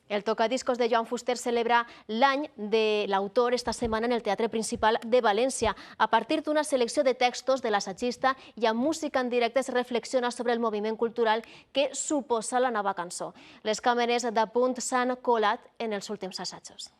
El tocadiscos de Joan Fuster celebra l'any de l'autor esta setmana en el Teatre Principal de València. A partir d'una selecció de textos de l'assagista i amb música en directe es reflexiona sobre el moviment cultural que suposa la nova cançó. Les càmeres d'Apunt s'han colat en els últims assajos.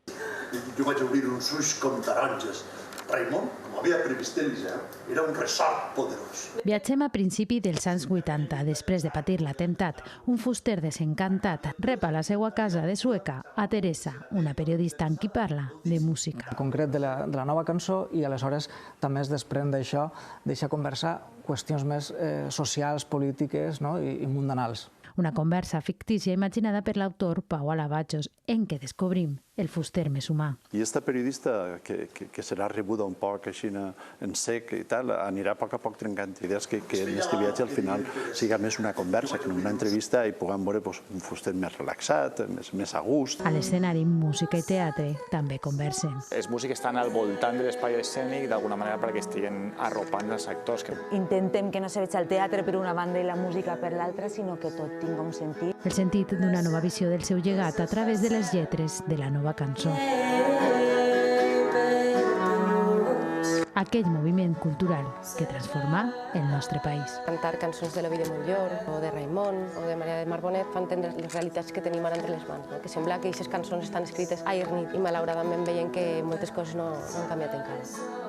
Jo vaig obrir uns ulls com taronges. Raimon, com havia previst Eliseu, era un ressort poderós. Viatgem a principi dels anys 80. Després de patir l'atemptat, un Fuster desencantat rep a la seva casa de Sueca a Teresa, una periodista amb qui parla de música. En concret de la nova cançó, i aleshores també es desprèn d'això, deixa conversar qüestions més socials, polítiques i mundanals. Una conversa fictícia imaginada per l'autor Pau Alavachos, en què descobrim el Fuster més humà. I esta periodista, que serà rebuda un poc així en sec i tal, anirà a poc trencant idees que en aquest viatge al final siga més una conversa que una entrevista i puguem veure un Fuster més relaxat, més a gust. A l'escenari, música i teatre també conversen. Els músics estan al voltant de l'espai escènic d'alguna manera perquè estiguen arropant els actors. Intentem que no se veig el teatre per una banda i la música per l'altra, sinó que tot tingui un sentit. El sentit d'una nova visió del seu llegat a través de les lletres de la nova cançó. Aquell moviment cultural que transforma el nostre país. Cantar cançons de l'Ovi de Montllor, o de Raimon, o de Maria de Marbonet, fa entendre les realitats que tenim ara entre les mans, que sembla que aquestes cançons estan escrites ahir nit i malauradament veiem que moltes coses no han canviat encara.